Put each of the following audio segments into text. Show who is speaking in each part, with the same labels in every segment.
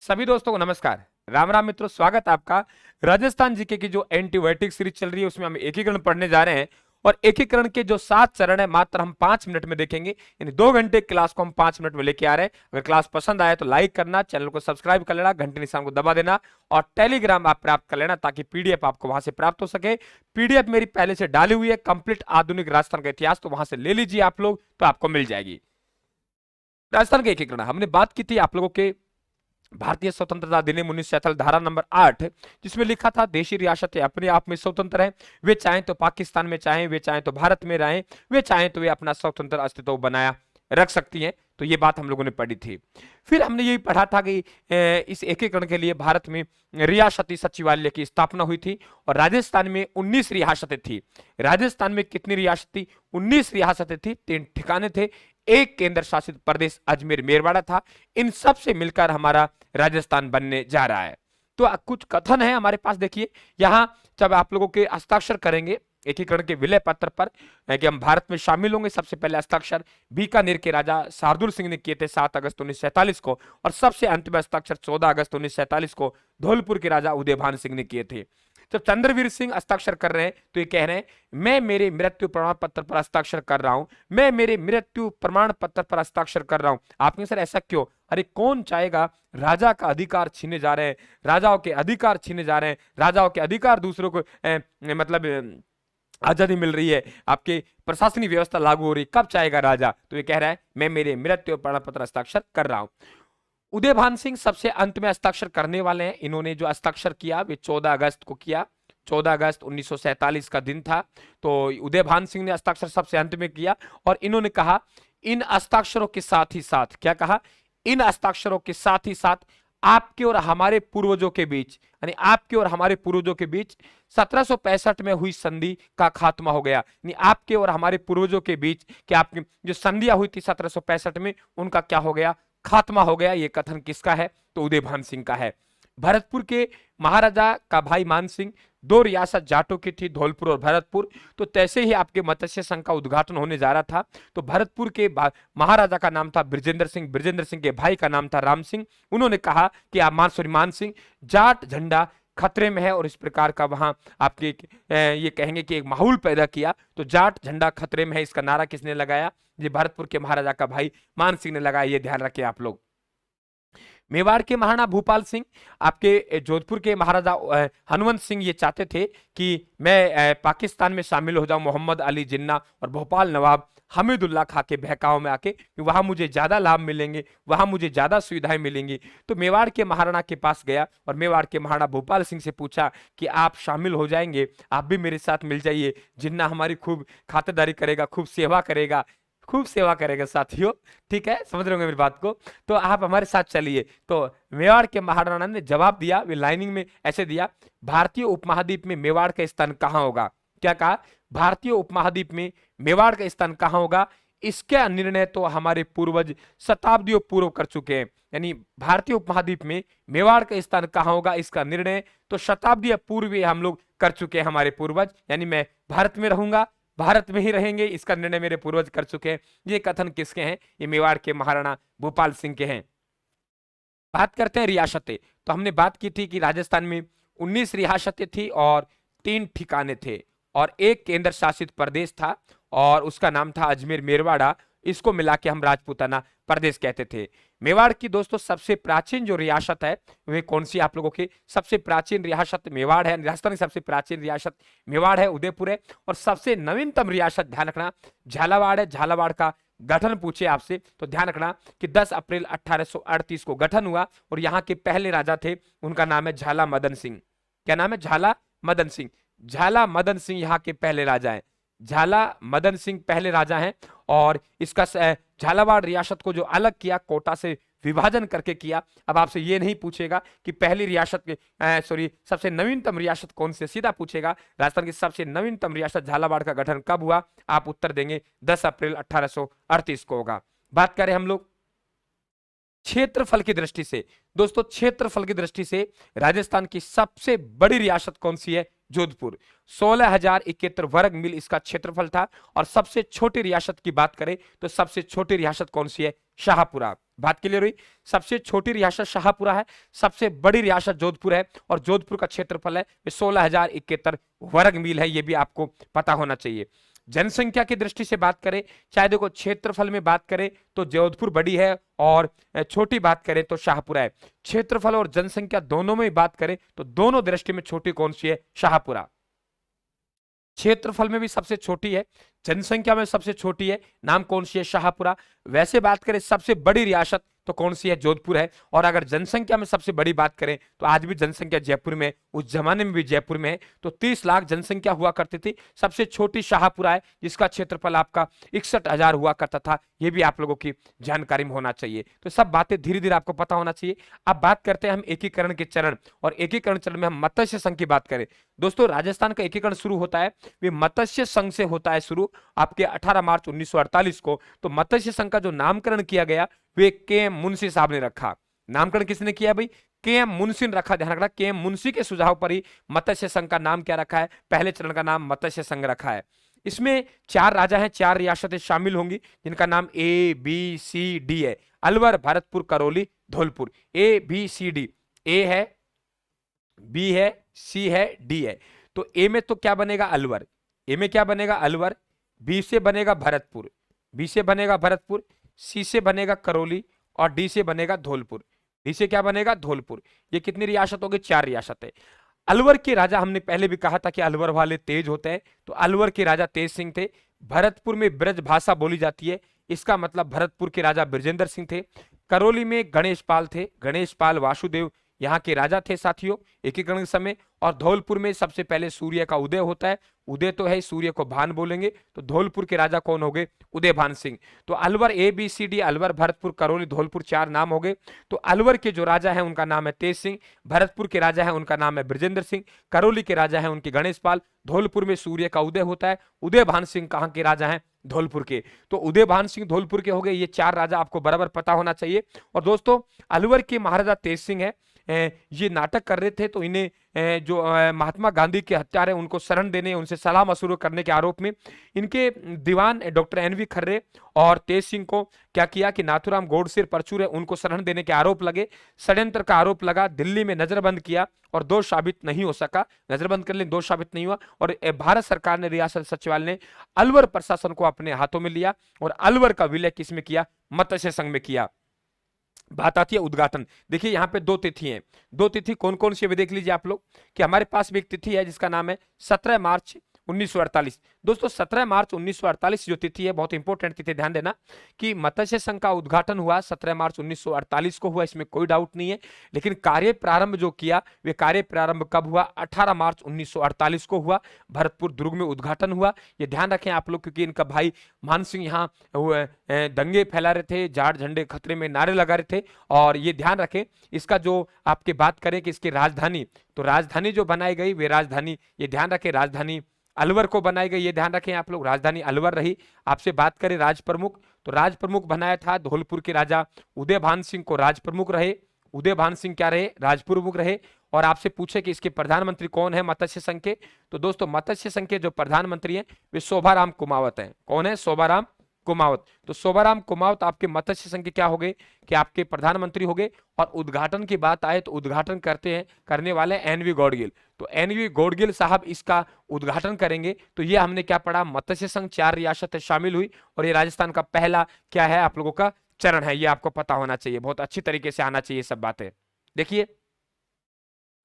Speaker 1: सभी दोस्तों को नमस्कार। राम राम मित्रों, स्वागत है आपका। राजस्थान जीके की जो एंटीबायोटिक सीरीज चल रही है उसमें हम एकीकरण पढ़ने जा रहे हैं और एकीकरण के जो 7 चरण है मात्र हम 5 मिनट में देखेंगे। यानी 2 घंटे क्लास को हम 5 मिनट में लेके आ रहे हैं। अगर क्लास पसंद आए तो लाइक करना, चैनल को सब्सक्राइब कर लेना, घंटे निशान को दबा देना और टेलीग्राम आप प्राप्त कर लेना ताकि पीडीएफ आपको वहां से प्राप्त हो सके। पीडीएफ मेरी पहले से डाली हुई है, कंप्लीट आधुनिक राजस्थान का इतिहास, तो वहां से ले लीजिए आप लोग, तो आपको मिल जाएगी। राजस्थान के एकीकरण हमने बात की थी आप लोगों के भारतीय स्वतंत्रता अधिनियम 1947 धारा नंबर 8, जिसमें लिखा था देशी रियासतें अपने आप में स्वतंत्र हैं। वे चाहें तो पाकिस्तान में चाहें, वे चाहें तो भारत में रहें, वे चाहें तो वे अपना स्वतंत्र अस्तित्व बनाया रख सकती हैं। तो ये बात हम लोगों ने पढ़ी थी। फिर हमने ये पढ़ा था कि इस एकीकरण के लिए भारत में रियासती सचिवालय की स्थापना हुई थी और राजस्थान में 19 रियासतें थी। राजस्थान में कितनी रियासतें? 19 रियासतें थी, 3 ठिकाने थे, एक केंद्र शासित प्रदेश अजमेर मेरवाड़ा था। इन सब से मिलकर हमारा राजस्थान बनने जा रहा है। तो कुछ कथन है हमारे पास, देखिए यहां जब आप लोगों के हस्ताक्षर करेंगे एकीकरण के विलय पत्र पर कि हम भारत में शामिल होंगे, सबसे पहले हस्ताक्षर बीकानेर के राजा शार्दुल सिंह ने किए थे 7 अगस्त 1947 को और सबसे अंतिम हस्ताक्षर 14 अगस्त 1947 को धौलपुर के राजा उदयभान सिंह ने किए थे। जब चंद्रवीर सिंह हस्ताक्षर कर रहे हैं तो ये कह रहे हैं मैं मेरे मृत्यु प्रमाण पत्र पर हस्ताक्षर कर रहा हूं, मैं मेरे मृत्यु प्रमाण पत्र पर हस्ताक्षर कर रहा हूं। आपने सर ऐसा क्यों? अरे कौन चाहेगा राजा का अधिकार छीने जा रहे हैं, राजाओं के अधिकार छीने जा रहे हैं, राजाओं के अधिकार दूसरों को मतलब आजादी मिल रही है, आपके प्रशासनिक व्यवस्था लागू हो रही, कब चाहेगा राजा? तो ये कह रहा है मैं मेरे मृत्यु प्रमाण पत्र हस्ताक्षर कर रहा हूं। उदयभान सिंह सबसे अंत में हस्ताक्षर करने वाले हैं। इन्होंने जो हस्ताक्षर किया वे 14 अगस्त को किया। 14 अगस्त 1947 का दिन था, तो उदयभान सिंह ने हस्ताक्षर सबसे अंत में किया और इन्होंने कहा इन हस्ताक्षरों के साथ ही साथ, क्या कहा? इन हस्ताक्षरों के साथ ही साथ आपके और हमारे पूर्वजों के बीच, यानी आपके और हमारे पूर्वजों के बीच 1765 में हुई संधि का खात्मा हो गया। यानी आपके और हमारे पूर्वजों के बीच क्या आपकी जो संधियां हुई थी 1765 में, उनका क्या हो गया? खात्मा हो गया। ये कथन किसका है? तो उदयभान सिंह का है। भरतपुर के महाराजा का भाई मान सिंह, 2 रियासत जाटों की थी, धौलपुर और भरतपुर। तो तैसे ही आपके मत्स्य संघ का उद्घाटन होने जा रहा था, तो भरतपुर के महाराजा का नाम था बृजेंद्र सिंह, बृजेंद्र सिंह के भाई का नाम था राम सिंह। उन्होंने कहा कि आप मान सिंह, जाट झंडा खतरे में है और इस प्रकार का वहां आपके ये कहेंगे कि एक माहौल पैदा किया। तो जाट झंडा खतरे में है, इसका नारा किसने लगाया? ये भरतपुर के महाराजा का भाई मान सिंह ने लगाया। ये ध्यान रखें आप लोग। मेवाड़ के महाराणा भूपाल सिंह, आपके जोधपुर के महाराजा हनुमंत सिंह ये चाहते थे कि मैं पाकिस्तान में शामिल हो जाऊं मोहम्मद अली जिन्ना और भोपाल नवाब हमीदुल्ला खां के बहकाव में आके, वहां मुझे ज्यादा लाभ मिलेंगे, वहां मुझे ज्यादा सुविधाएं मिलेंगी। तो मेवाड़ के महाराणा के पास गया और मेवाड़ के महाराणा भूपाल सिंह से पूछा कि आप शामिल हो जाएंगे, आप भी मेरे साथ मिल जाइए, जिन्ना हमारी खूब खातिरदारी करेगा, खूब सेवा करेगा, खूब सेवा करेगा साथियों। ठीक है, समझ रहे होंगे मेरी बात को, तो आप हमारे साथ चलिए। तो मेवाड़ के महाराणा ने जवाब दिया, वे लाइनिंग में ऐसे दिया, भारतीय उपमहाद्वीप में मेवाड़ का स्थान कहां होगा? क्या कहा? भारतीय उपमहाद्वीप में मेवाड़ का स्थान कहां होगा? इसका निर्णय तो हमारे पूर्वज शताब्दियों पूर्व कर चुके हैं। यानी भारतीय उपमहाद्वीप में मेवाड़ का स्थान कहां होगा, इसका निर्णय तो शताब्दियों पूर्व हम लोग कर चुके हैं, हमारे पूर्वज। यानी मैं भारत में रहूंगा, भारत में ही रहेंगे, इसका निर्णय मेरे पूर्वज कर चुके हैं। ये कथन किसके हैं? ये मेवाड़ के महाराणा भूपाल सिंह के हैं। बात करते हैं रियासतें। तो हमने बात की थी कि राजस्थान में 19 रियासतें थी और 3 ठिकाने थे और एक केंद्र शासित प्रदेश था और उसका नाम था अजमेर मेरवाड़ा। इसको मिला के हम राजपूताना प्रदेश कहते थे। मेवाड़ की दोस्तों सबसे प्राचीन जो रियासत है वे कौन सी? आप लोगों की सबसे प्राचीन रियासत मेवाड़ है। राजस्थान की सबसे प्राचीन रियासत मेवाड़ है, उदयपुर है। और सबसे नवीनतम रियासत, ध्यान रखना, झालावाड़ है। झालावाड़ का गठन पूछे आपसे तो ध्यान रखना कि 10 अप्रैल 1838 को गठन हुआ और यहाँ के पहले राजा थे, उनका नाम है झाला मदन सिंह। क्या नाम है? झाला मदन सिंह। झाला मदन सिंह यहाँ के पहले राजा हैं। झाला मदन सिंह पहले राजा हैं और इसका झालावाड़ रियासत को जो अलग किया, कोटा से विभाजन करके किया। अब आपसे ये नहीं पूछेगा कि पहली रियासत के सबसे नवीनतम रियासत कौन सी, सीधा पूछेगा राजस्थान की सबसे नवीनतम रियासत झालावाड़ का गठन कब हुआ? आप उत्तर देंगे 10 अप्रैल 1838 को होगा। बात करें हम लोग क्षेत्रफल की दृष्टि से, दोस्तों क्षेत्रफल की दृष्टि से राजस्थान की सबसे बड़ी रियासत कौन सी है? जोधपुर। 16,071 वर्ग मील इसका क्षेत्रफल था। और सबसे छोटी रियासत की बात करें तो सबसे छोटी रियासत कौन सी है? शाहपुरा। बात क्लियर हुई? सबसे छोटी रियासत शाहपुरा है, सबसे बड़ी रियासत जोधपुर है, और जोधपुर का क्षेत्रफल है 16,071 वर्ग मील है। यह भी आपको पता होना चाहिए। जनसंख्या की दृष्टि से बात करें, चाहे देखो क्षेत्रफल में बात करें तो जोधपुर बड़ी है, और छोटी बात करें तो शाहपुरा है। क्षेत्रफल और जनसंख्या दोनों में बात करें तो दोनों दृष्टि में छोटी कौन सी है? शाहपुरा। क्षेत्रफल में भी सबसे छोटी है, जनसंख्या में सबसे छोटी है, नाम कौन सी है? शाहपुरा। वैसे बात करें सबसे बड़ी रियासत तो कौन सी है? जोधपुर है। और अगर जनसंख्या में सबसे बड़ी बात करें तो आज भी जनसंख्या जयपुर में, उस जमाने में भी जयपुर में है, तो 30 लाख जनसंख्या हुआ करती थी। सबसे छोटी शाहपुरा है, जिसका क्षेत्रफल आपका 61,000 हुआ करता था। यह भी आप लोगों की जानकारी में होना चाहिए। तो सब बातें धीरे धीरे आपको पता होना चाहिए। अब बात करते हैं हम एकीकरण के चरण, और एकीकरण चरण में हम मत्स्य संघ की बात करें। दोस्तों, राजस्थान का एकीकरण शुरू होता है वे मत्स्य संघ से होता है शुरू, आपके 18 मार्च 1948 को। तो मत्स्य संघ का जो नामकरण किया गया वे के.एम. मुंशी साहब ने रखा। नामकरण किसने किया भाई? के.एम. मुंशी ने रखा। ध्यान रखना, के.एम. मुंशी के सुझाव पर ही मत्स्य संघ का नाम क्या रखा है? पहले चरण का नाम मत्स्य संघ रखा है। इसमें 4 राजा हैं, 4 रियासतें शामिल होंगी, जिनका नाम ABCD है। अलवर, भरतपुर, करौली, धौलपुर। ABCD, ए है, बी है, सी है, डी है। तो ए में तो क्या बनेगा? अलवर। ए में क्या बनेगा? अलवर। बी से बनेगा भरतपुर, बी से बनेगा भरतपुर, सी से बनेगा करौली, और डी से बनेगा धौलपुर। डी से क्या बनेगा? धौलपुर। ये कितनी रियासत हो गई? 4 रियासत है। अलवर के राजा, हमने पहले भी कहा था कि अलवर वाले तेज होते हैं, तो अलवर के राजा तेज सिंह थे। भरतपुर में ब्रज भाषा बोली जाती है, इसका मतलब भरतपुर के राजा बृजेंद्र सिंह थे। करौली में गणेश पाल थे, गणेश पाल वासुदेव यहाँ के राजा थे साथियों एकीकरण के समय। और धौलपुर में सबसे पहले सूर्य का उदय होता है। उदय तो है, सूर्य को भान बोलेंगे, तो धौलपुर के राजा कौन हो गए? उदय भान सिंह। तो अलवर, ABCD, अलवर, भरतपुर, करौली, धौलपुर 4 नाम हो गए। तो अलवर के जो राजा है उनका नाम है तेज सिंह, भरतपुर के राजा है उनका नाम है बृजेंद्र सिंह, करौली के राजा है उनके गणेश पाल, धौलपुर में सूर्य का उदय होता है। उदय भान सिंह कहाँ के राजा हैं? धौलपुर के। तो उदय भान सिंह धौलपुर के हो गए। ये 4 राजा आपको बराबर पता होना चाहिए। और दोस्तों, अलवर के महाराजा तेज सिंह है, ये नाटक कर रहे थे, तो इन्हें जो महात्मा गांधी के हत्यारे उनको शरण देने, उनसे सलाह मशवरा करने के आरोप में इनके दीवान डॉक्टर NV खर्रे और तेज सिंह को क्या किया कि नाथूराम गोडसे परचूर है उनको शरण देने के आरोप लगे, षड्यंत्र का आरोप लगा, दिल्ली में नजरबंद किया और दोष साबित नहीं हो सका। नजरबंद कर ले, दोष साबित नहीं हुआ, और भारत सरकार ने, रियासत सचिवालय ने अलवर प्रशासन को अपने हाथों में लिया और अलवर का विलय किसमें किया? मत्स्य संघ में किया। बात आती है उद्घाटन। देखिए यहाँ पे 2 तिथि हैं। 2 तिथि कौन कौन सी है देख लीजिए आप लोग, कि हमारे पास भी एक तिथि है जिसका नाम है 17 मार्च 1948। दोस्तों 17 मार्च 1948 जो तिथि है बहुत इंपॉर्टेंट तिथि, ध्यान देना कि मत्स्य संघ का उद्घाटन हुआ 17 मार्च 1948 को हुआ, इसमें कोई डाउट नहीं है। लेकिन कार्य प्रारंभ जो किया वे कार्य प्रारंभ कब हुआ? 18 मार्च 1948 को हुआ, भरतपुर दुर्ग में उद्घाटन हुआ। ये ध्यान रखें आप लोग, क्योंकि इनका भाई मान सिंह यहाँ दंगे फैला रहे थे, जाट झंडे खतरे में नारे लगा रहे थे। और ये ध्यान रखें, इसका जो आपकी बात करें कि इसकी राजधानी, तो राजधानी जो बनाई गई वे राजधानी, ये ध्यान रखें, राजधानी अलवर को बनाई गई, ये ध्यान रखें आप लोग, राजधानी अलवर रही। आपसे बात करें राज प्रमुख, तो राज प्रमुख बनाया था धौलपुर के राजा उदय भान सिंह को राज प्रमुख रहे। उदय भान सिंह क्या रहे? राज प्रमुख रहे। और आपसे पूछे कि इसके प्रधानमंत्री कौन है मत्स्य संघ के, तो दोस्तों मत्स्य संघ के जो प्रधानमंत्री हैं वे शोभाराम कुमावत हैं। कौन है? शोभाराम कुमावत। तो शोभाराम कुमावत आपके मत्स्य संघ के क्या हो गए? कि आपके प्रधानमंत्री हो गए। और उद्घाटन की बात आए तो उद्घाटन करने वाले NV गौडगिल। तो NV गौडगिल साहब इसका उद्घाटन करेंगे। तो ये हमने क्या पढ़ा? मत्स्य संघ 4 रियासतें शामिल हुई, और ये राजस्थान का पहला क्या है आप लोगों का चरण है, ये आपको पता होना चाहिए, बहुत अच्छी तरीके से आना चाहिए सब बातें। देखिए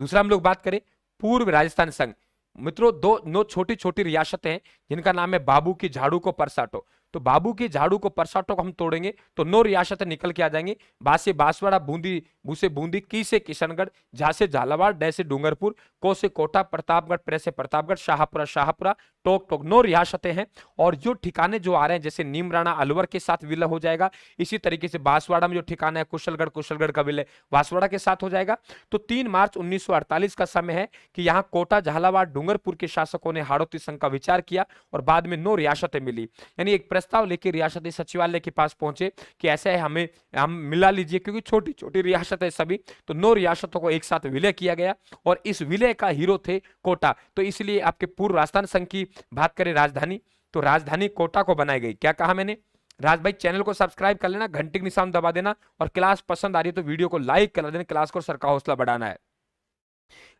Speaker 1: दूसरा हम लोग बात करें पूर्व राजस्थान संघ। मित्रों 2 छोटी छोटी रियासतें हैं जिनका नाम है बाबू की झाड़ू को परसाटो। तो बाबू की झाड़ू को परसाटो को हम तोड़ेंगे तो 9 रियासतें निकल के आ जाएंगी। बा से बांसवाड़ा, बूंदी, बू से बूंदी, की से किशनगढ़, झा से झालावाड़, डे से डूंगरपुर, को से कोटा, प्रतापगढ़, प्रे से प्रतापगढ़, शाहपुरा, टोक टोक 9 रियासतें हैं। और जो ठिकाने जो आ रहे हैं जैसे नीमराणा अलवर के साथ विलय हो जाएगा, इसी तरीके से बांसवाड़ा में जो ठिकाना है कुशलगढ़ का विलय बांसवाड़ा के साथ हो जाएगा। तो 3 मार्च 1948 का समय है कि यहाँ कोटा, झालावाड़, डूंगरपुर के शासकों ने हाड़ौती संघ का विचार किया और बाद में 9 रियासतें मिली। यानी एक प्रस्ताव लेके रियासती सचिवालय के पास पहुंचे कि ऐसा है, हमें हम मिला लीजिए, क्योंकि छोटी छोटी रियासत है सभी। तो 9 रियासतों को एक साथ विलय किया गया और इस विलय का हीरो थे कोटा। तो इसलिए आपके पूर्व राजस्थान संघ की बात करें राजधानी, तो राजधानी कोटा को बनाई गई। क्या कहा मैंने? राज भाई चैनल को सब्सक्राइब कर लेना, घंटे के निशान दबा देना, और क्लास पसंद आ रही है तो वीडियो को लाइक कर देना, क्लास को सर का हौसला बढ़ाना है।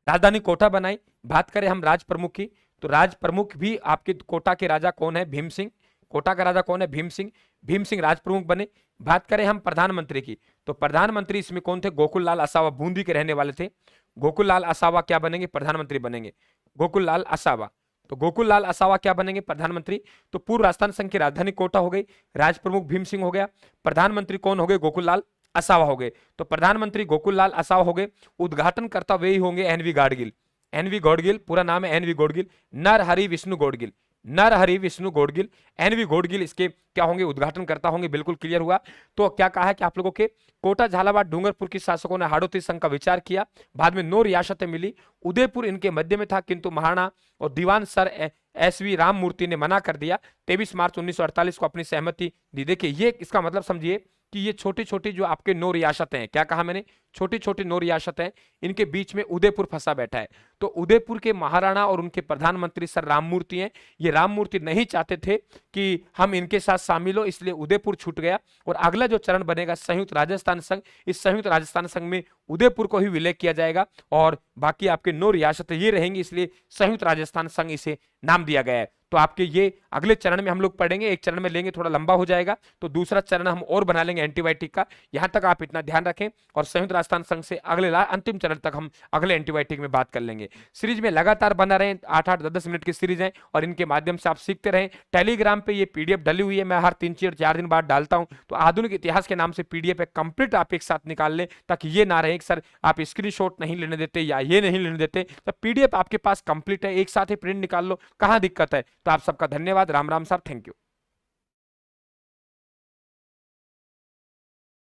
Speaker 1: राजधानी कोटा बनाई। बात करें हम राज प्रमुख की, तो राज प्रमुख भी आपके कोटा के राजा कौन है? भीम सिंह। कोटा का राजा कौन है? भीम सिंह। भीम सिंह राज प्रमुख बने। बात करें हम प्रधानमंत्री की, तो प्रधानमंत्री इसमें कौन थे? गोकुल लाल असावा, बूंदी के रहने वाले थे। गोकुल लाल असावा क्या बनेंगे? प्रधानमंत्री बनेंगे, गोकुल लाल असावा। तो गोकुल लाल असावा क्या बनेंगे? प्रधानमंत्री। तो पूर्व राजस्थान संघ की राजधानी कोटा हो गई, राज प्रमुख भीम सिंह हो गया, प्रधानमंत्री कौन हो गए? गोकुल लाल असावा हो गए। तो प्रधानमंत्री गोकुल लाल असावा हो गए, उद्घाटनकर्ता वे ही होंगे एनवी गाडगिल। एनवी गौडगिल, पूरा नाम है एनवी गौडगिल, नरहरि विष्णु गौडगिल, नरहरि विष्णु गौडगिल, एनवी गौडगिल इसके क्या होंगे? उद्घाटनकर्ता होंगे। बिल्कुल क्लियर हुआ। तो क्या कहा है कि आप लोगों के कोटा, झालावाड़, डूंगरपुर के शासकों ने हाड़ौती संघ का विचार किया, बाद में 9 रियासतें मिली, उदयपुर इनके मध्य में था, किंतु महाराणा और दीवान सर एसवी राममूर्ति ने मना कर दिया। 23 मार्च 1948 को अपनी सहमति दी। देखिए ये इसका मतलब समझिए कि ये छोटी छोटी जो आपके 9 रियासतें हैं, क्या कहा मैंने? छोटी छोटी 9 रियासतें, इनके बीच में उदयपुर फंसा बैठा है। तो उदयपुर के महाराणा और उनके प्रधानमंत्री सर राममूर्ति हैं, ये राममूर्ति नहीं चाहते थे कि हम इनके साथ शामिल हो, इसलिए उदयपुर छूट गया। और अगला जो चरण बनेगा संयुक्त राजस्थान संघ, इस संयुक्त राजस्थान संघ में उदयपुर को ही विलय किया जाएगा और बाकी आपके 9 रियासतें ये रहेंगी, इसलिए संयुक्त राजस्थान संघ इसे नाम दिया गया है। तो आपके ये अगले चरण में हम लोग पढ़ेंगे, एक चरण में लेंगे, थोड़ा लंबा हो जाएगा, तो दूसरा चरण हम और बना लेंगे एंटीबायोटिक का। यहां तक आप इतना ध्यान रखें, और संयुक्त राजस्थान संघ से अगले अंतिम चरण तक हम अगले एंटीबायोटिक में बात कर लेंगे। सीरीज में लगातार बना रहे, 8-8, 10-10 मिनट की सीरीज है, और इनके माध्यम से आप सीखते रहें। टेलीग्राम पे ये पीडीएफ डली हुई है, मैं हर 3-4 दिन बाद डालता हूं। तो आधुनिक इतिहास के नाम से पीडीएफ है, कंप्लीट आप एक साथ निकाल लें, ताकि ये ना रहे कि सर आप स्क्रीनशॉट नहीं लेने देते या ये नहीं लेने देते। तो पीडीएफ आपके पास कंप्लीट है, एक साथ ही प्रिंट निकाल लो, कहां दिक्कत है? तो आप सबका धन्यवाद। राम राम साहब, थैंक यू।